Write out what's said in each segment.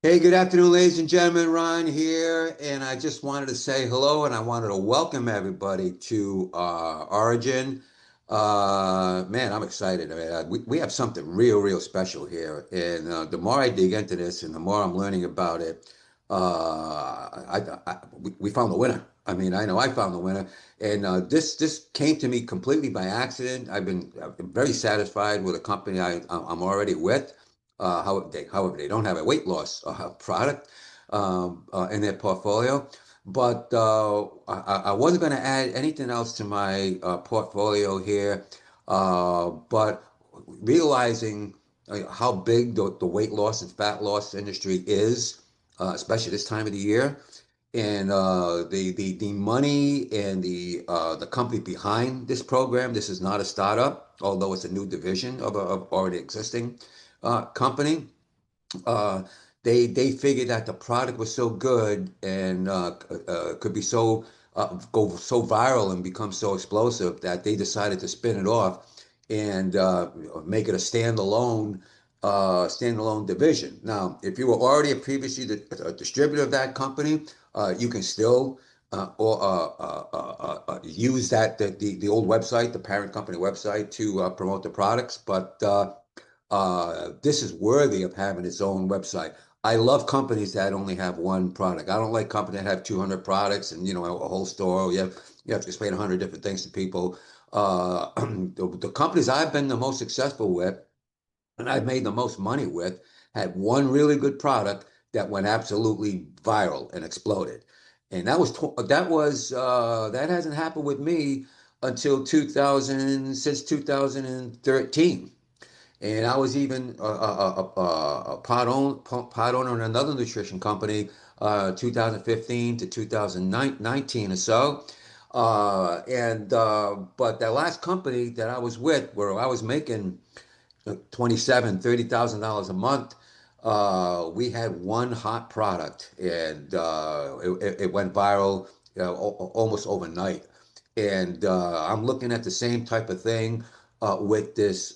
Hey, good afternoon, ladies and gentlemen. Ryan here, and I just wanted to say hello, and I wanted to welcome everybody to Origin. Man, I'm excited. I mean, we have something real special here, and the more I dig into this, and the more I'm learning about it, we found the winner. I mean, I know I found the winner, and this came to me completely by accident. I've been very satisfied with the company I'm already with. However, they don't have a weight loss product in their portfolio. But I wasn't going to add anything else to my portfolio here. But realizing how big the weight loss and fat loss industry is, especially this time of the year, and the money and the company behind this program. This is not a startup, although it's a new division of already existing company. Uh, they figured that the product was so good and could be so go so viral and become so explosive that they decided to spin it off and make it a standalone division. Now, if you were already previously a distributor of that company, you can still use the old website, the parent company website, to promote the products, but this is worthy of having its own website. I love companies that only have one product. I don't like companies that have 200 products and a whole store. You have to explain 100 different things to people. The companies I've been the most successful with and I've made the most money with had one really good product that went absolutely viral and exploded. And that hasn't happened with me until 2000 since 2013. And I was even a part owner in another nutrition company, 2015 to 2019 or so. But that last company that I was with, where I was making 27, $30,000 a month, we had one hot product, and it went viral, almost overnight. And I'm looking at the same type of thing with this.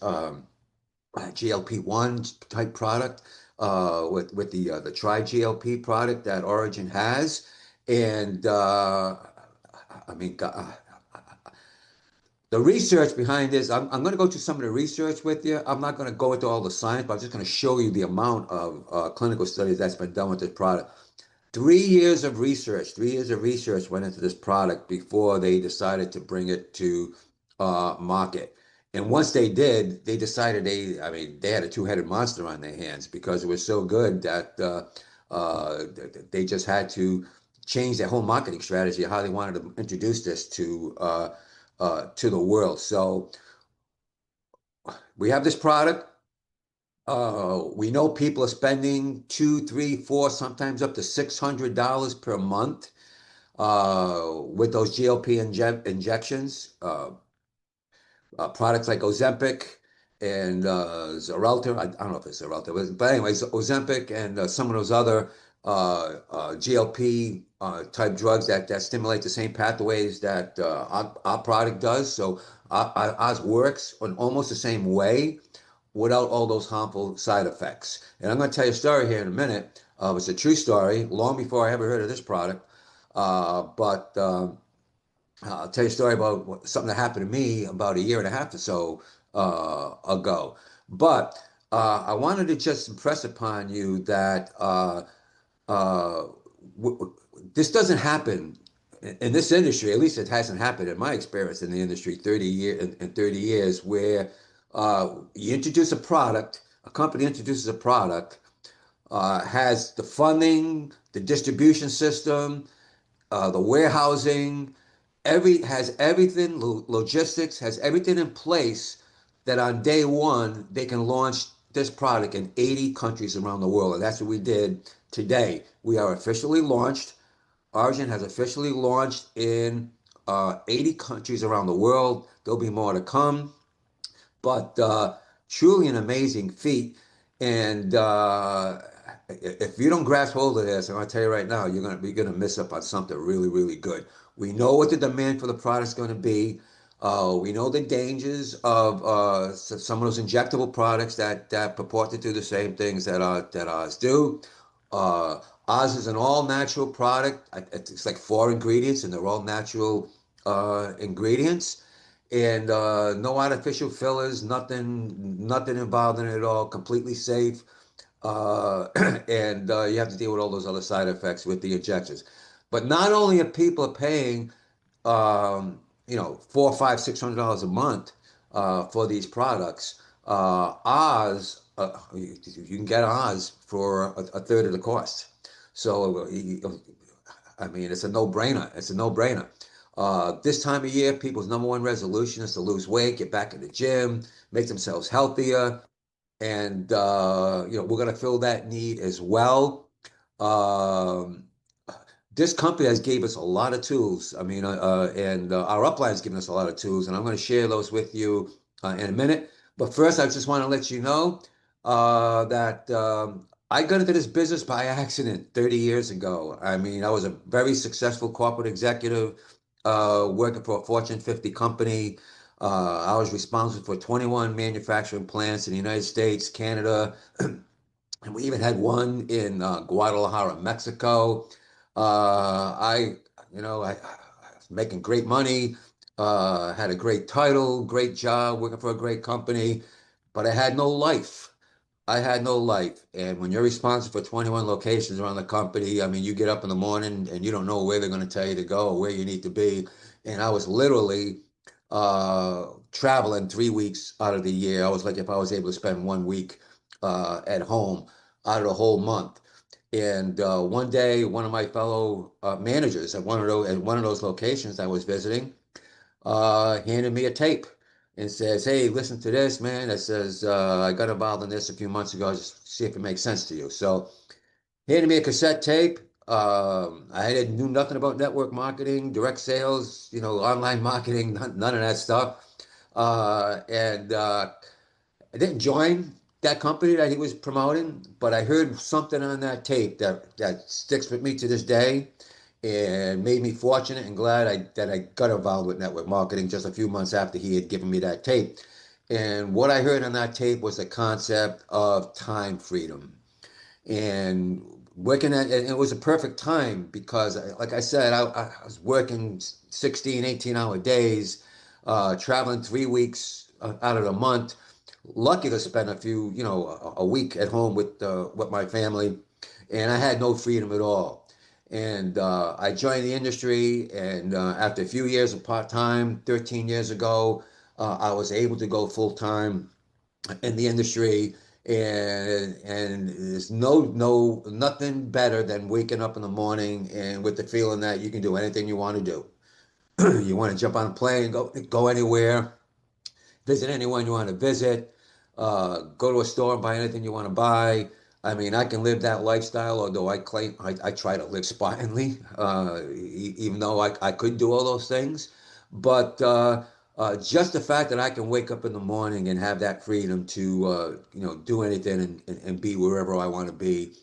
GLP-1 type product with the triGLP product that Origin has. And I mean, the research behind this, I'm going to go through some of the research with you. I'm not going to go into all the science, but I'm just going to show you the amount of clinical studies that's been done with this product. 3 years of research went into this product before they decided to bring it to market. And once they did, they decided I mean, they had a two-headed monster on their hands because it was so good that they just had to change their whole marketing strategy, how they wanted to introduce this to the world. So we have this product. We know people are spending two, three, four, sometimes up to $600 per month with those GLP injections. Products like Ozempic and Xarelto. I don't know if it's Xarelto, but anyways, Ozempic and some of those other GLP type drugs that stimulate the same pathways that our product does. So ours works in almost the same way without all those harmful side effects. And I'm going to tell you a story here in a minute. It's a true story, long before I ever heard of this product. But I'll tell you a story about something that happened to me about a year and a half or so ago. But I wanted to just impress upon you that uh, this doesn't happen in this industry. At least it hasn't happened in my experience in the industry 30 years, where you introduce a product, a company introduces a product, has the funding, the distribution system, the warehousing, has everything, logistics, has everything in place that on day one they can launch this product in 80 countries around the world. And that's what we did today. We are officially launched. Origin has officially launched in 80 countries around the world. There'll be more to come, but truly an amazing feat. And if you don't grasp hold of this, I'm going to tell you right now, you're gonna miss up on something really good. We know what the demand for the product is going to be. We know the dangers of some of those injectable products that purport to do the same things that ours do. Uh, Ours is an all natural product. It's like four ingredients, and they're all natural ingredients, and no artificial fillers, nothing involved in it at all. Completely safe, and you have to deal with all those other side effects with the injections. But not only are people paying $400, $500, $600 a month for these products. Ours, you can get ours for a third of the cost. So, I mean, it's a no-brainer. It's a no-brainer. This time of year, people's number one resolution is to lose weight, get back in the gym, make themselves healthier, and we're going to fill that need as well. Um, this company has gave us a lot of tools. I mean, and our upline has given us a lot of tools, and I'm going to share those with you in a minute. But first, I just want to let you know that I got into this business by accident 30 years ago. I mean, I was a very successful corporate executive working for a Fortune 50 company. I was responsible for 21 manufacturing plants in the United States, Canada, and we even had one in Guadalajara, Mexico. I, I was making great money, had a great title, great job, working for a great company, but I had no life. I had no life. And when you're responsible for 21 locations around the company, I mean, you get up in the morning and you don't know where they're going to tell you to go or where you need to be. And I was literally traveling 3 weeks out of the year. I was like, if I was able to spend 1 week at home out of the whole month. And one day, one of my fellow managers at one of those locations I was visiting handed me a tape and says, "Hey, listen to this, man." It says, "I got involved in this a few months ago. Just see if it makes sense to you." So, handed me a cassette tape. I didn't knew nothing about network marketing, direct sales, online marketing, none of that stuff. And I didn't join that company that he was promoting, but I heard something on that tape that sticks with me to this day and made me fortunate and glad that I got involved with network marketing just a few months after he had given me that tape. And what I heard on that tape was the concept of time freedom. And and it was a perfect time because, like I said, I was working 16, 18-hour days, traveling 3 weeks out of the month. Lucky to spend a week at home with my family, and I had no freedom at all. And I joined the industry, and after a few years of part time, 13 years ago, I was able to go full time in the industry, and there's nothing better than waking up in the morning and with the feeling that you can do anything you want to do. You want to jump on a plane, go anywhere, visit anyone you want to visit, go to a store and buy anything you want to buy. I mean, I can live that lifestyle, although I try to live spartanly, even though I could do all those things. But just the fact that I can wake up in the morning and have that freedom to, do anything and be wherever I want to be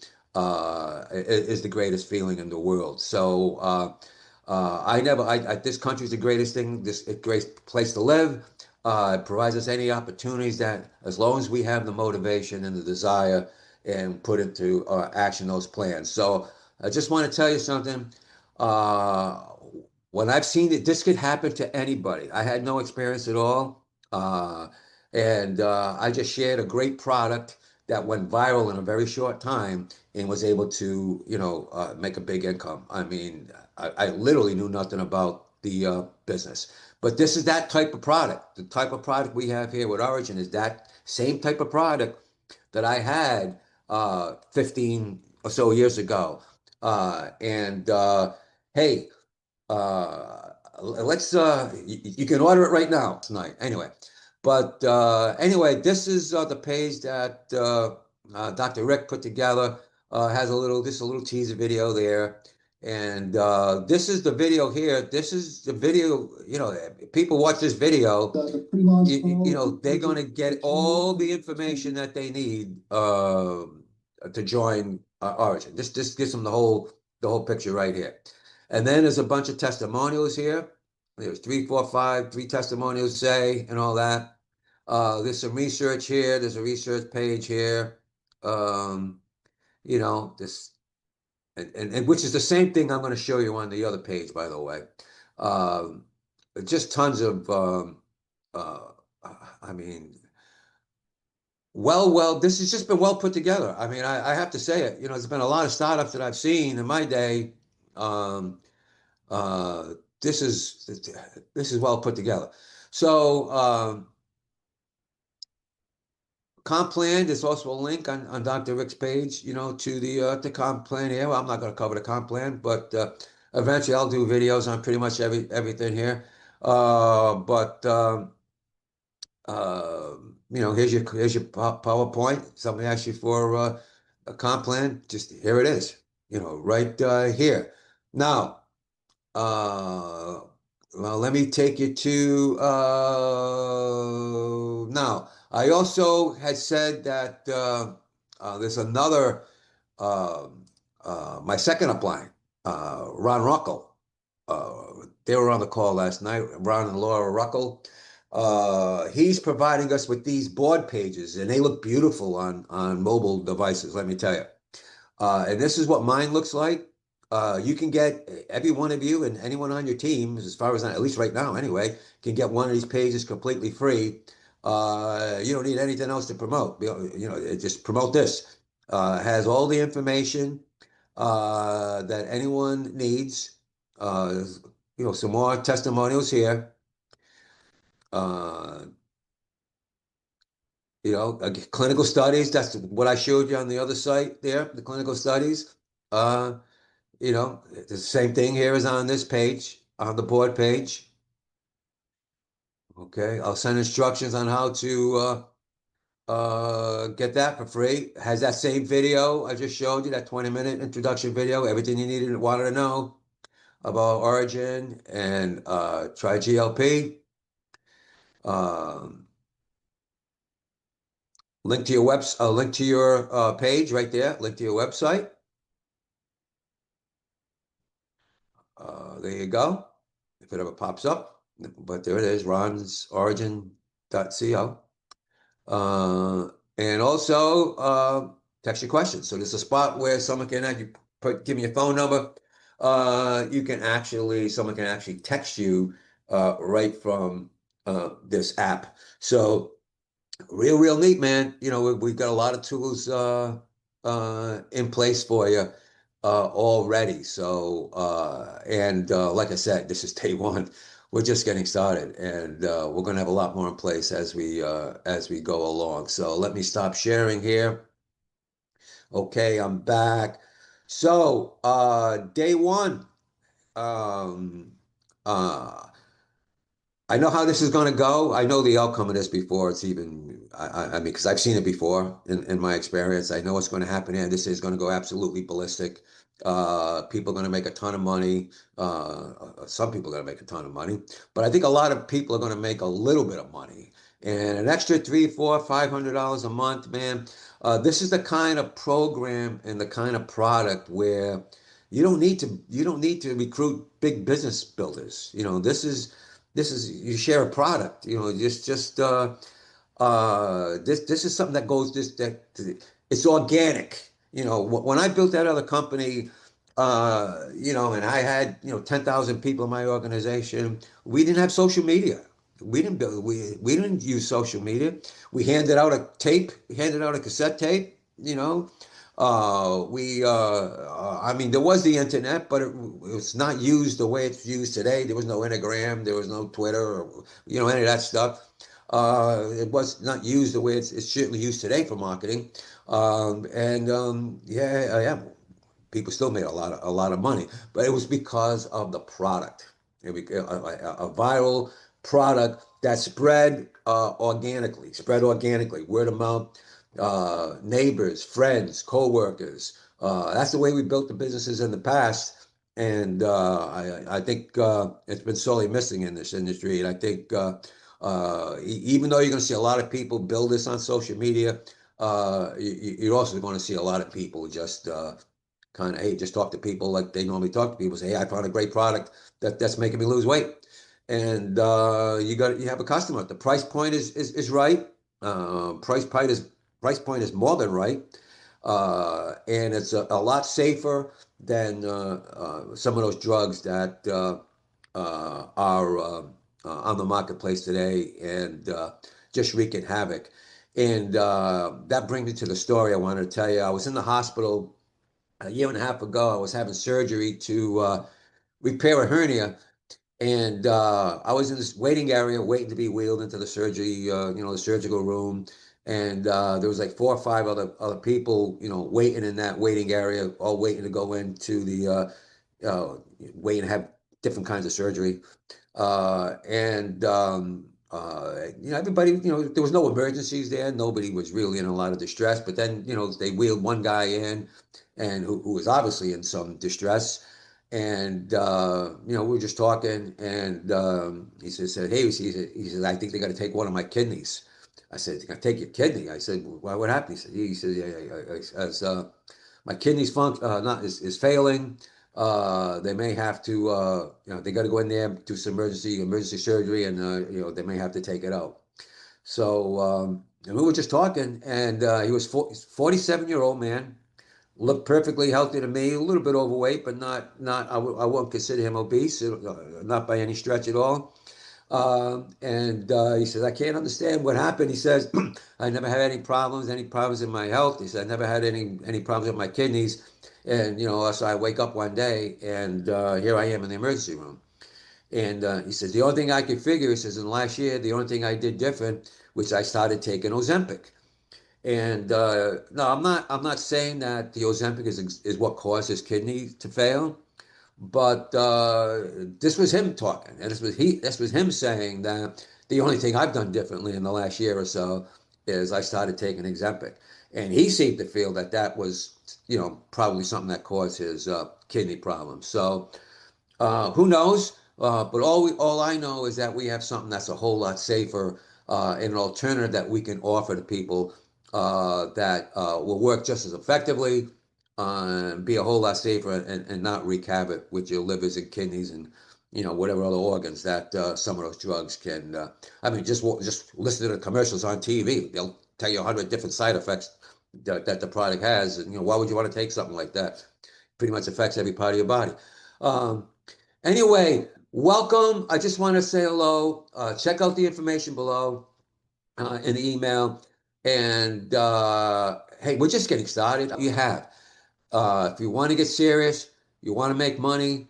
is the greatest feeling in the world. So this country is the greatest thing, this a great place to live. It provides us any opportunities that, as long as we have the motivation and the desire and put into action those plans. So I just want to tell you something. Uh, when I've seen it, this could happen to anybody. I had no experience at all. Uh, and I just shared a great product that went viral in a very short time and was able to, make a big income. I mean, I literally knew nothing about the business. But this is that type of product. The type of product we have here with Orygn is that same type of product that I had 15 or so years ago. And hey, let's you can order it right now tonight. Anyway, but anyway, this is the page that Dr. Rick put together. Has a little teaser video there. And this is the video here. This is the video, people watch this video, they're going to get all the information that they need to join Origin. This gives them the whole picture right here. And then there's a bunch of testimonials here. There's three, four, five, three testimonials say, and all that. There's some research here. There's a research page here. Um, this. and which is the same thing I'm going to show you on the other page, by the way. Um, just tons of, uh, I mean, this has just been well put together. I mean, I have to say it. There's been a lot of startups that I've seen in my day. Um, uh, this is this is well put together. So, comp plan, there's also a link on Dr. Rick's page, to the comp plan here. Well, I'm not going to cover the comp plan, but eventually I'll do videos on pretty much everything here. But here's your PowerPoint. Somebody asks you for a comp plan, just here it is. Right here. Now, uh, well, let me take you to now. I also had said that there's another my second upline, Ron Ruckel. They were on the call last night. Ron and Laura Ruckel. He's providing us with these board pages, and they look beautiful on mobile devices. Let me tell you. And this is what mine looks like. You can get every one of you and anyone on your team, as far as at least right now anyway, can get one of these pages completely free. You don't need anything else to promote. Just promote this. Has all the information that anyone needs. Uh, some more testimonials here. Uh, clinical studies. That's what I showed you on the other site there. The clinical studies. Uh, the same thing here is on this page, on the board page. Okay, I'll send instructions on how to get that for free. Has that same video I just showed you, that 20-minute introduction video, everything you needed and wanted to know about Orygn and triGLP. Um, link to your page right there, link to your website. There you go. If it ever pops up, but there it is, ronsorygn.co. And also text your questions. So there's a spot where someone can give me a phone number. Someone can actually text you right from this app. So real neat, man. We've got a lot of tools in place for you already. So and like I said, this is day one. We're just getting started, and we're going to have a lot more in place as we go along. So let me stop sharing here. Okay, I'm back. So day one. Um, uh, I know how this is going to go. I know the outcome of this before it's even, I mean, because I've seen it before in my experience. I know what's going to happen here. This is going to go absolutely ballistic. People are going to make a ton of money. Some people are going to make a ton of money, but I think a lot of people are going to make a little bit of money. And an extra three, four, $500 a month, man. This is the kind of program and the kind of product where you don't need to recruit big business builders. This is you share a product, just this is something that goes this that it's organic. When I built that other company, and I had 10,000 people in my organization, we didn't have social media. We didn't use social media. We handed out a cassette tape, I mean, there was the internet, but it was not used the way it's used today. There was no Instagram, there was no Twitter, or, any of that stuff. It was not used the way it's certainly used today for marketing. And yeah, people still made a lot of money, but it was because of the product. A viral product that spread organically, word of mouth, neighbors, friends, co-workers. That's the way we built the businesses in the past, and I think it's been sorely missing in this industry. And I think even though you're going to see a lot of people build this on social media, you're also going to see a lot of people just kind of, hey, just talk to people like they normally talk to people. Say, hey, I found a great product that's making me lose weight, and you have a customer. The price point is right. Price point is more than right. And it's a lot safer than some of those drugs that are on the marketplace today and just wreaking havoc. And that brings me to the story I wanted to tell you. I was in the hospital a year and a half ago. I was having surgery to repair a hernia, and I was in this waiting area, waiting to be wheeled into the surgery, the surgical room. And there was like four or five other people, waiting in that waiting area, all waiting to go into the waiting to have different kinds of surgery. And everybody, there was no emergencies there. Nobody was really in a lot of distress. But then, they wheeled one guy in, and who was obviously in some distress. And we were just talking, and he said, "Hey," he said, "I think they got to take one of my kidneys." I said, "They're gonna take your kidney?" I said, "Why? What happened?" He said, "Yeah, as my kidneys function not is failing. They may have to, they got to go in there, do some emergency surgery, and they may have to take it out." So and we were just talking, and he was 47-year-old man, looked perfectly healthy to me, a little bit overweight, but not I won't consider him obese, not by any stretch at all. And he says, "I can't understand what happened." He says, "I never had any problems in my health." He said, "I never had any problems with my kidneys." And, so I wake up one day, and here I am in the emergency room. And he says, "The only thing I could figure," he says, "in the last year, the only thing I did different was I started taking Ozempic." And no, I'm not saying that the Ozempic is what caused his kidney to fail, but this was him talking, and this was him saying that the only thing I've done differently in the last year or so is I started taking Ozempic, and he seemed to feel that that was, probably something that caused his kidney problems. So who knows? But all I know is that we have something that's a whole lot safer, and an alternative that we can offer to people that will work just as effectively, be a whole lot safer, and not wreak havoc with your livers and kidneys and whatever other organs that some of those drugs can. I mean, just listen to the commercials on TV. They'll tell you 100 different side effects that the product has, and why would you want to take something like that? Pretty much affects every part of your body. Um, Anyway, welcome. I just want to say hello. Check out the information below in the email. And hey, we're just getting started. You have. If you want to get serious, you want to make money,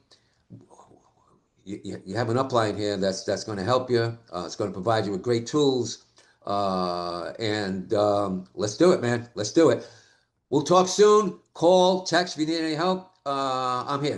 you have an upline here that's going to help you. It's going to provide you with great tools. And let's do it, man. Let's do it. We'll talk soon. Call, text if you need any help. I'm here.